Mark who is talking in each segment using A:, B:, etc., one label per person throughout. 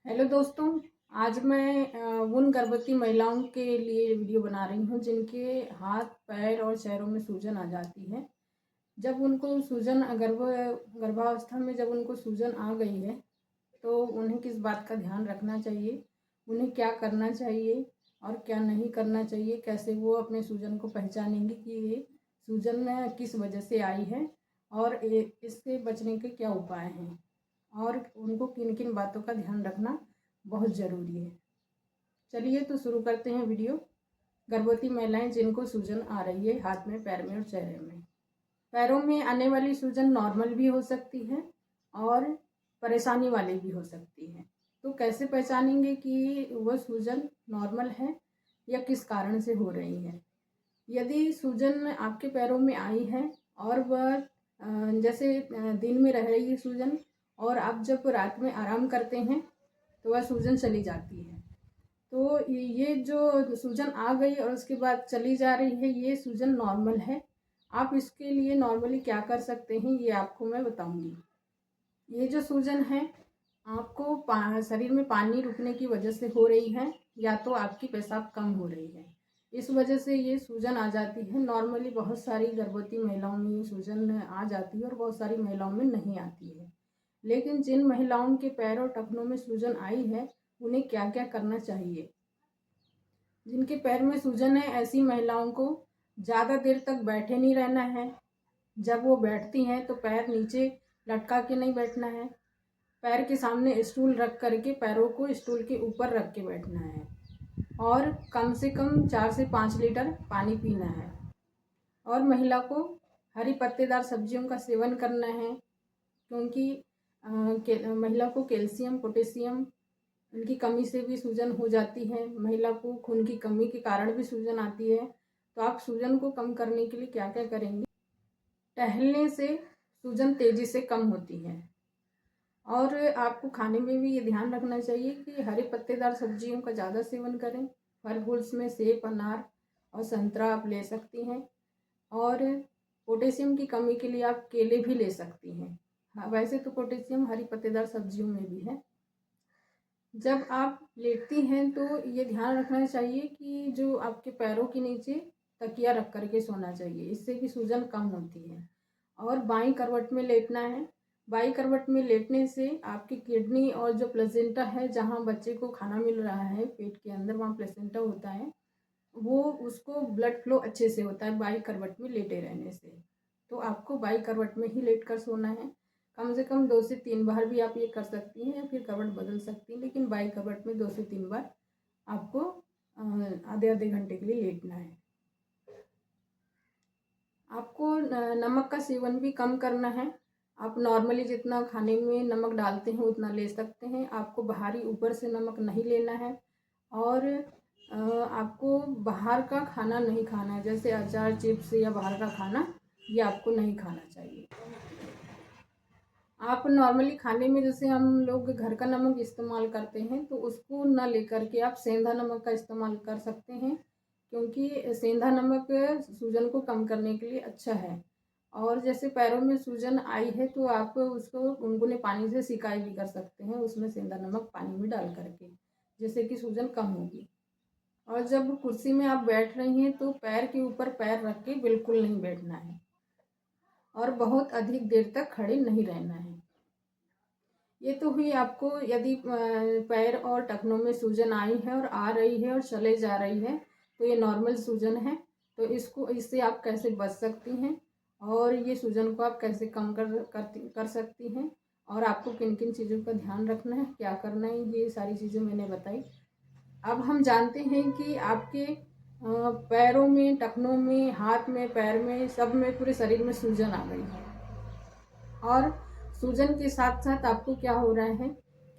A: Hello दोस्तों। आज मैं उन गर्भवती महिलाओं के लिए वीडियो बना रही हूँ जिनके हाथ पैर और चेहरों में सूजन आ जाती है। जब उनको सूजन गर्भावस्था में जब उनको सूजन आ गई है तो उन्हें किस बात का ध्यान रखना चाहिए, उन्हें क्या करना चाहिए और क्या नहीं करना चाहिए, कैसे वो अपने सूजन को पहचानेंगे कि ये सूजन किस वजह से आई है और इससे बचने के क्या उपाय हैं और उनको किन किन बातों का ध्यान रखना बहुत ज़रूरी है। चलिए तो शुरू करते हैं वीडियो। गर्भवती महिलाएं जिनको सूजन आ रही है हाथ में, पैर में और चेहरे में। पैरों में आने वाली सूजन नॉर्मल भी हो सकती है और परेशानी वाली भी हो सकती है। तो कैसे पहचानेंगे कि वह सूजन नॉर्मल है या किस कारण से हो रही है। यदि सूजन आपके पैरों में आई है और वह जैसे दिन में रह रही है सूजन और आप जब रात में आराम करते हैं तो वह सूजन चली जाती है, तो ये जो सूजन आ गई और उसके बाद चली जा रही है, ये सूजन नॉर्मल है। आप इसके लिए नॉर्मली क्या कर सकते हैं ये आपको मैं बताऊंगी। ये जो सूजन है आपको शरीर में पानी रुकने की वजह से हो रही है या तो आपकी पेशाब कम हो रही है, इस वजह से ये सूजन आ जाती है। नॉर्मली बहुत सारी गर्भवती महिलाओं में ये सूजन आ जाती है और बहुत सारी महिलाओं में नहीं आती है। लेकिन जिन महिलाओं के पैर और टखनों में सूजन आई है उन्हें क्या क्या करना चाहिए। जिनके पैर में सूजन है ऐसी महिलाओं को ज़्यादा देर तक बैठे नहीं रहना है। जब वो बैठती हैं तो पैर नीचे लटका के नहीं बैठना है। पैर के सामने स्टूल रख करके पैरों को स्टूल के ऊपर रख के बैठना है और कम से कम 4 से 5 लीटर पानी पीना है। और महिला को हरी पत्तेदार सब्जियों का सेवन करना है क्योंकि महिला को कैल्शियम, पोटेशियम इनकी कमी से भी सूजन हो जाती है। महिला को खून की कमी के कारण भी सूजन आती है। तो आप सूजन को कम करने के लिए क्या क्या करेंगे। टहलने से सूजन तेज़ी से कम होती है और आपको खाने में भी ये ध्यान रखना चाहिए कि हरे पत्तेदार सब्जियों का ज़्यादा सेवन करें। फल फूल्स में सेब, अनार और संतरा आप ले सकती हैं और पोटेशियम की कमी के लिए आप केले भी ले सकती हैं। हाँ, वैसे तो पोटेशियम हरी पत्तेदार सब्जियों में भी है। जब आप लेटती हैं तो ये ध्यान रखना चाहिए कि जो आपके पैरों के नीचे तकिया रख करके सोना चाहिए, इससे भी सूजन कम होती है। और बाईं करवट में लेटना है। बाईं करवट में लेटने से आपकी किडनी और जो प्लेसेंटा है, जहाँ बच्चे को खाना मिल रहा है पेट के अंदर, वहाँ प्लेसेंटा होता है, वो उसको ब्लड फ्लो अच्छे से होता है बाईं करवट में लेटे रहने से। तो आपको बाईं करवट में ही लेट कर सोना है। कम से कम 2 से 3 बार भी आप ये कर सकती हैं या फिर करवट बदल सकती हैं, लेकिन बाईं करवट में 2 से 3 बार आपको आधे आधे घंटे के लिए लेटना है। आपको नमक का सेवन भी कम करना है। आप नॉर्मली जितना खाने में नमक डालते हैं उतना ले सकते हैं। आपको बाहरी ऊपर से नमक नहीं लेना है और आपको बाहर का खाना नहीं खाना है, जैसे अचार, चिप्स या बाहर का खाना ये आपको नहीं खाना चाहिए। आप नॉर्मली खाने में जैसे हम लोग घर का नमक इस्तेमाल करते हैं तो उसको ना लेकर के आप सेंधा नमक का इस्तेमाल कर सकते हैं, क्योंकि सेंधा नमक सूजन को कम करने के लिए अच्छा है। और जैसे पैरों में सूजन आई है तो आप उसको गुनगुने पानी से सिकाई भी कर सकते हैं, उसमें सेंधा नमक पानी में डाल करके, जिससे कि सूजन कम होगी। और जब कुर्सी में आप बैठ रही हैं तो पैर के ऊपर पैर रख के बिल्कुल नहीं बैठना है और बहुत अधिक देर तक खड़े नहीं रहना है। ये तो हुई आपको यदि पैर और टखनों में सूजन आई है और आ रही है और चले जा रही है तो ये नॉर्मल सूजन है। तो इससे आप कैसे बच सकती हैं और ये सूजन को आप कैसे कम कर सकती हैं और आपको किन किन चीज़ों का ध्यान रखना है, क्या करना है, ये सारी चीज़ें मैंने बताई। अब हम जानते हैं कि आपके पैरों में, टखनों में, हाथ में, पैर में, सब में, पूरे शरीर में सूजन आ गई है। और सूजन के साथ साथ आपको क्या हो रहा है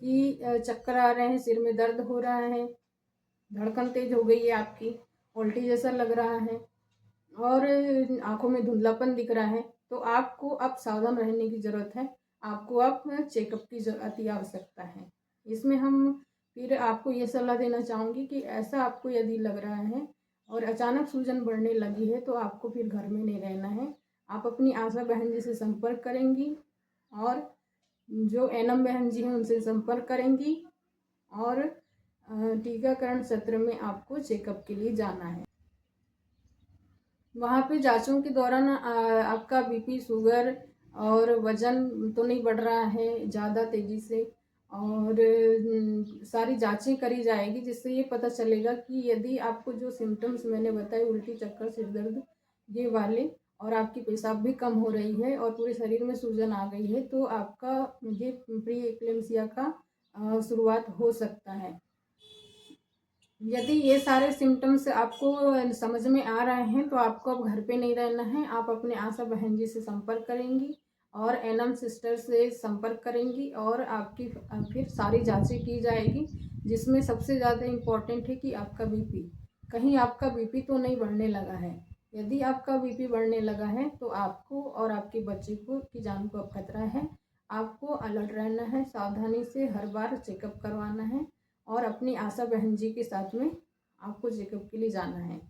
A: कि चक्कर आ रहे हैं, सिर में दर्द हो रहा है, धड़कन तेज हो गई है आपकी, उल्टी जैसा लग रहा है और आंखों में धुंधलापन दिख रहा है। तो आपको अब सावधान रहने की ज़रूरत है। आपको अब चेकअप की अति आवश्यकता है। इसमें हम फिर आपको ये सलाह देना चाहूँगी कि ऐसा आपको यदि लग रहा है और अचानक सूजन बढ़ने लगी है तो आपको फिर घर में नहीं रहना है। आप अपनी आशा बहन जी से संपर्क करेंगी और जो एनम बहन जी हैं उनसे संपर्क करेंगी और टीकाकरण सत्र में आपको चेकअप के लिए जाना है। वहाँ पे जांचों के दौरान आपका बीपी, शुगर और वज़न तो नहीं बढ़ रहा है ज़्यादा तेज़ी से, और सारी जांचें करी जाएगी, जिससे ये पता चलेगा कि यदि आपको जो सिम्टम्स मैंने बताए, उल्टी, चक्कर, सिर दर्द ये वाले, और आपकी पेशाब भी कम हो रही है और पूरे शरीर में सूजन आ गई है, तो आपका ये प्री एक्लेम्सिया का शुरुआत हो सकता है। यदि ये सारे सिम्टम्स आपको समझ में आ रहे हैं तो आपको अब घर पे नहीं रहना है। आप अपने आशा बहन जी से संपर्क करेंगी और एनएम सिस्टर से संपर्क करेंगी और आपकी फिर सारी जांचें की जाएगी, जिसमें सबसे ज़्यादा इम्पोर्टेंट है कि आपका बीपी, कहीं आपका बीपी तो नहीं बढ़ने लगा है। यदि आपका बीपी बढ़ने लगा है तो आपको और आपके बच्चे को की जान को अब खतरा है। आपको अलर्ट रहना है, सावधानी से हर बार चेकअप करवाना है और अपनी आशा बहन जी के साथ में आपको चेकअप के लिए जाना है।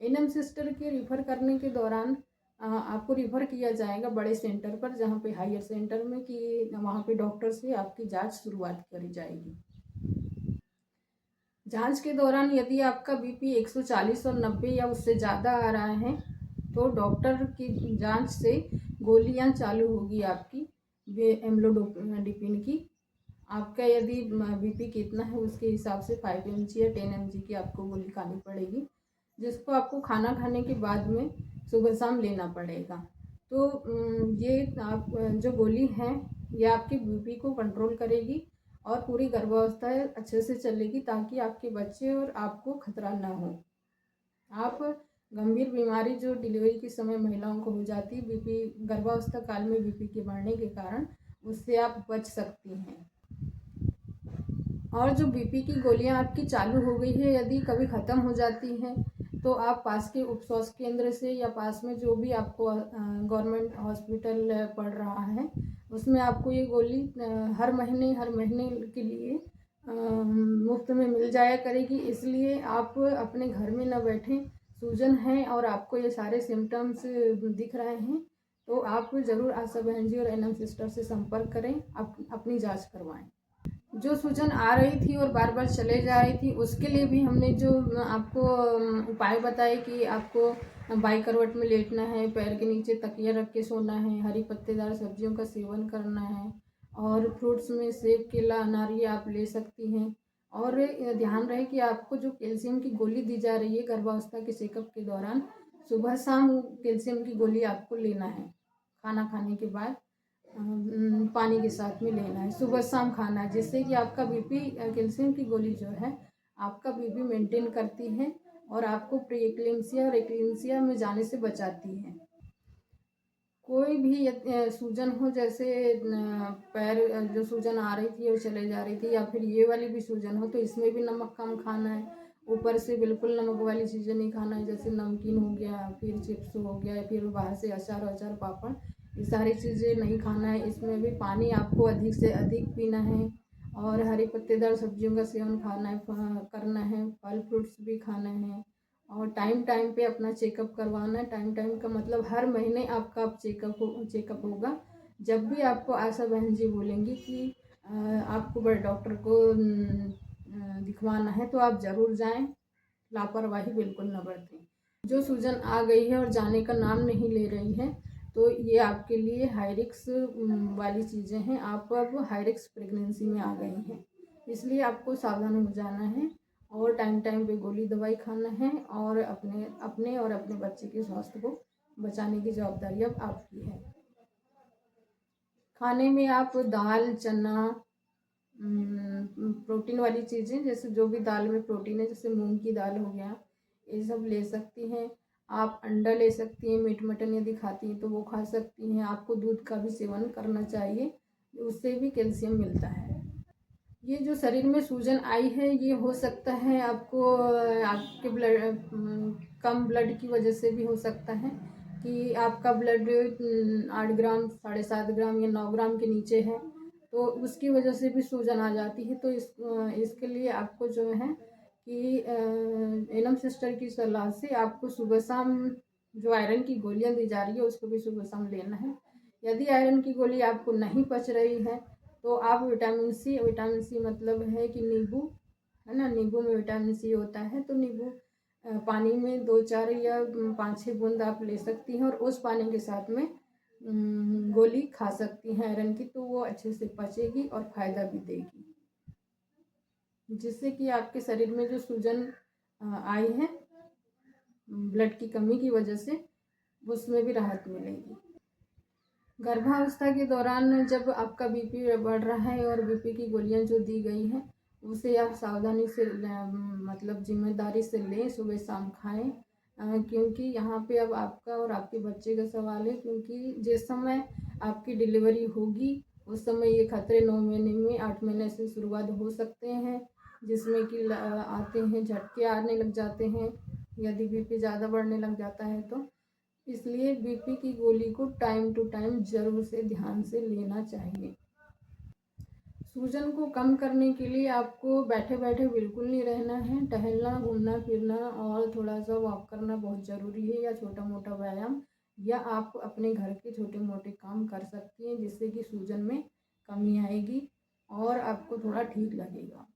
A: एनएम सिस्टर के रिफ़र करने के दौरान आपको रिफ़र किया जाएगा बड़े सेंटर पर, जहाँ पे हायर सेंटर में, कि वहाँ पे डॉक्टर से आपकी जांच शुरुआत करी जाएगी। जांच के दौरान यदि आपका बीपी 140 और 90 या उससे ज़्यादा आ रहा है तो डॉक्टर की जांच से गोलियां चालू होगी आपकी एम्लोडोपिन की। आपका यदि बीपी कितना है उसके हिसाब से 5 mg या 10 mg की आपको गोली खानी पड़ेगी, जिसको आपको खाना खाने के बाद में सुबह शाम लेना पड़ेगा। तो ये आप जो गोली है ये आपके बीपी को कंट्रोल करेगी और पूरी गर्भावस्था अच्छे से चलेगी, ताकि आपके बच्चे और आपको खतरा ना हो। आप गंभीर बीमारी जो डिलीवरी के समय महिलाओं को हो जाती है, बीपी, गर्भावस्था काल में बीपी के बढ़ने के कारण, उससे आप बच सकती हैं। और जो बीपी की गोलियां आपकी चालू हो गई है, यदि कभी ख़त्म हो जाती हैं तो आप पास के उप स्वास्थ्य केंद्र से या पास में जो भी आपको गवर्नमेंट हॉस्पिटल पड़ रहा है उसमें आपको ये गोली हर महीने के लिए मुफ्त में मिल जाया करेगी। इसलिए आप अपने घर में न बैठें, सूजन है और आपको ये सारे सिम्टम्स दिख रहे हैं तो आप ज़रूर आशा बहन जी और एनएम सिस्टर से संपर्क करें, अपनी जांच करवाएं। जो सूजन आ रही थी और बार बार चले जा रही थी, उसके लिए भी हमने जो आपको उपाय बताए कि आपको बाई करवट में लेटना है, पैर के नीचे तकिया रख के सोना है, हरी पत्तेदार सब्जियों का सेवन करना है, और फ्रूट्स में सेब, केला, अनार ये आप ले सकती हैं। और ध्यान रहे कि आपको जो कैल्शियम की गोली दी जा रही है गर्भावस्था के चेकअप के दौरान, सुबह शाम कैल्शियम की गोली आपको लेना है। खाना खाने के बाद पानी के साथ में लेना है, सुबह शाम खाना है, जिससे कि आपका बीपी, कैल्शियम की गोली जो है आपका बीपी मेंटेन करती है और आपको प्री एक्लेम्सिया और एक्लेम्सिया में जाने से बचाती है। कोई भी सूजन हो, जैसे पैर जो सूजन आ रही थी और चले जा रही थी, या फिर ये वाली भी सूजन हो, तो इसमें भी नमक कम खाना है। ऊपर से बिल्कुल नमक वाली चीज़ें नहीं खाना है, जैसे नमकीन हो गया, फिर चिप्स हो गया, फिर बाहर से अचार वचार, पापड़, ये सारी चीज़ें नहीं खाना है। इसमें भी पानी आपको अधिक से अधिक पीना है और हरी पत्तेदार सब्जियों का सेवन करना है, फल फ्रूट्स भी खाना है और टाइम टाइम पे अपना चेकअप करवाना है। टाइम टाइम का मतलब हर महीने आपका चेकअप होगा। जब भी आपको आशा बहन जी बोलेंगी कि आपको बड़े डॉक्टर को दिखवाना है तो आप ज़रूर जाएं, लापरवाही बिल्कुल न बरतें। जो सूजन आ गई है और जाने का नाम नहीं ले रही है तो ये आपके लिए हाई रिस्क वाली चीज़ें हैं। आप अब हाई रिस्क प्रेगनेंसी में आ गई हैं, इसलिए आपको सावधान हो जाना है और टाइम टाइम पे गोली दवाई खाना है और अपने और अपने बच्चे के स्वास्थ्य को बचाने की जवाबदारी अब आपकी है। खाने में आप दाल, चना, प्रोटीन वाली चीज़ें, जैसे जो भी दाल में प्रोटीन है, जैसे मूंग की दाल हो गया, ये सब ले सकती हैं। आप अंडा ले सकती हैं, मीट मटन यदि खाती हैं तो वो खा सकती हैं। आपको दूध का भी सेवन करना चाहिए, उससे भी कैल्शियम मिलता है। ये जो शरीर में सूजन आई है ये हो सकता है आपको आपके कम ब्लड की वजह से भी हो सकता है कि आपका ब्लड 8 ग्राम, 7.5 ग्राम या 9 ग्राम के नीचे है, तो उसकी वजह से भी सूजन आ जाती है। तो इसके लिए आपको जो है कि एनम सिस्टर की सलाह से आपको सुबह शाम जो आयरन की गोलियां दी जा रही है उसको भी सुबह शाम लेना है। यदि आयरन की गोली आपको नहीं पच रही है तो आप विटामिन सी मतलब है कि नींबू, है ना, नींबू में विटामिन सी होता है, तो नींबू पानी में 2-4 या 5-6 बूंद आप ले सकती हैं और उस पानी के साथ में गोली खा सकती हैं आयरन की, तो वो अच्छे से पचेगी और फ़ायदा भी देगी, जिससे कि आपके शरीर में जो सूजन आई है ब्लड की कमी की वजह से, उसमें भी राहत मिलेगी। गर्भावस्था के दौरान जब आपका बीपी बढ़ रहा है और बीपी की गोलियां जो दी गई हैं उसे आप सावधानी से मतलब जिम्मेदारी से लें, सुबह शाम खाएं, क्योंकि यहाँ पे अब आपका और आपके बच्चे का सवाल है, क्योंकि जिस समय आपकी डिलीवरी होगी उस समय ये खतरे 9 महीने में 8 महीने से शुरुआत हो सकते हैं, जिसमें कि आते हैं झटके आने लग जाते हैं यदि बीपी ज़्यादा बढ़ने लग जाता है तो। इसलिए बीपी की गोली को टाइम टू टाइम ज़रूर से ध्यान से लेना चाहिए। सूजन को कम करने के लिए आपको बैठे बैठे बिल्कुल नहीं रहना है, टहलना, घूमना फिरना और थोड़ा सा वॉक करना बहुत ज़रूरी है, या छोटा मोटा व्यायाम, या आप अपने घर के छोटे मोटे काम कर सकती हैं, जिससे कि सूजन में कमी आएगी और आपको थोड़ा ठीक लगेगा।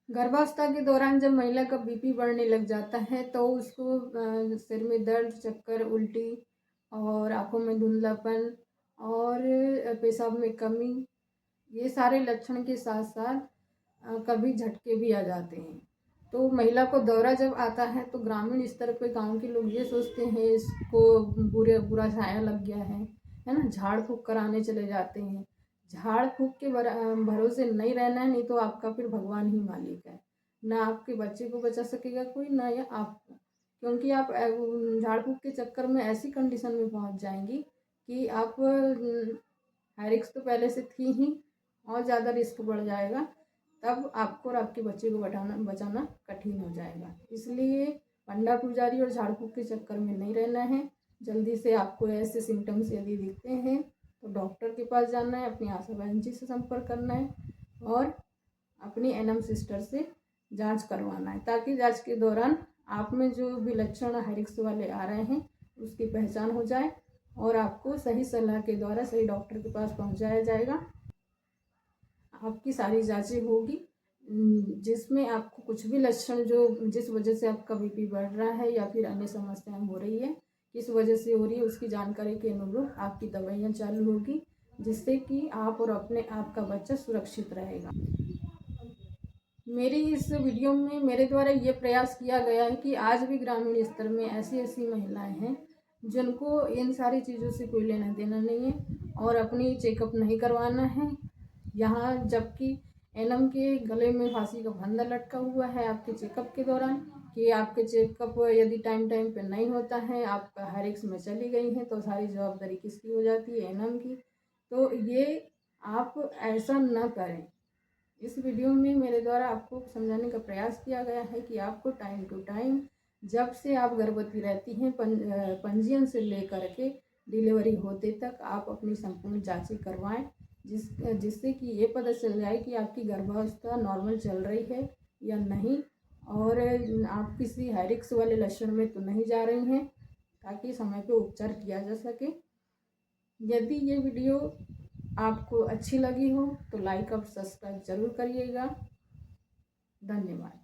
A: गर्भावस्था के दौरान जब महिला का बीपी बढ़ने लग जाता है तो उसको सिर में दर्द, चक्कर, उल्टी और आँखों में धुंधलापन और पेशाब में कमी, ये सारे लक्षण के साथ साथ कभी झटके भी आ जाते हैं। तो महिला को दौरा जब आता है तो ग्रामीण स्तर पे गांव के लोग ये सोचते हैं इसको बुरा साया लग गया है ना, झाड़ फूँक कराने चले जाते हैं। झाड़ फूँक के भरोसे नहीं रहना है, नहीं तो आपका फिर भगवान ही मालिक है, ना आपके बच्चे को बचा सकेगा कोई, ना या आपको, क्योंकि आप झाड़ फूँक के चक्कर में ऐसी कंडीशन में पहुंच जाएंगी कि आप हाई रिस्क तो पहले से थी ही और ज़्यादा रिस्क बढ़ जाएगा, तब आपको और आपके बच्चे को बचाना कठिन हो जाएगा। इसलिए पंडा पुजारी और झाड़ फूँक के चक्कर में नहीं रहना है। जल्दी से आपको ऐसे सिम्टम्स यदि दिखते हैं तो डॉक्टर के पास जाना है, अपनी आशा बहन जी से संपर्क करना है और अपनी एनएम सिस्टर से जांच करवाना है, ताकि जांच के दौरान आप में जो भी लक्षण हाई रिस्क वाले आ रहे हैं उसकी पहचान हो जाए और आपको सही सलाह के द्वारा सही डॉक्टर के पास पहुंचाया जाएगा। आपकी सारी जांचें होगी जिसमें आपको कुछ भी लक्षण जो जिस वजह से आपका बीपी बढ़ रहा है या फिर अन्य समस्याएं हो रही है, किस वजह से हो रही है, उसकी जानकारी के अनुरूप आपकी दवाइयाँ चालू होगी, जिससे कि आप और अपने आपका बच्चा सुरक्षित रहेगा। मेरी इस वीडियो में मेरे द्वारा ये प्रयास किया गया है कि आज भी ग्रामीण स्तर में ऐसी ऐसी महिलाएं हैं जिनको इन सारी चीज़ों से कोई लेना देना नहीं है और अपनी चेकअप नहीं करवाना है। यहाँ जबकि एनम के गले में फांसी का फंदा लटका हुआ है आपके चेकअप के दौरान, कि आपके चेकअप यदि टाइम टाइम पे नहीं होता है, आप हाई रिस्क में चली गई हैं, तो सारी जवाबदारी किसकी हो जाती है? एनम की। तो ये आप ऐसा न करें। इस वीडियो में मेरे द्वारा आपको समझाने का प्रयास किया गया है कि आपको टाइम टू टाइम जब से आप गर्भवती रहती हैं पंजीयन से लेकर के डिलीवरी होते तक आप अपनी संपूर्ण जांचें करवाएं, जिससे कि ये पता चल जाए कि आपकी गर्भावस्था नॉर्मल चल रही है या नहीं और आप किसी हाई रिस्क वाले लक्षण में तो नहीं जा रही हैं, ताकि समय पे उपचार किया जा सके। यदि ये वीडियो आपको अच्छी लगी हो तो लाइक और सब्सक्राइब ज़रूर करिएगा। धन्यवाद।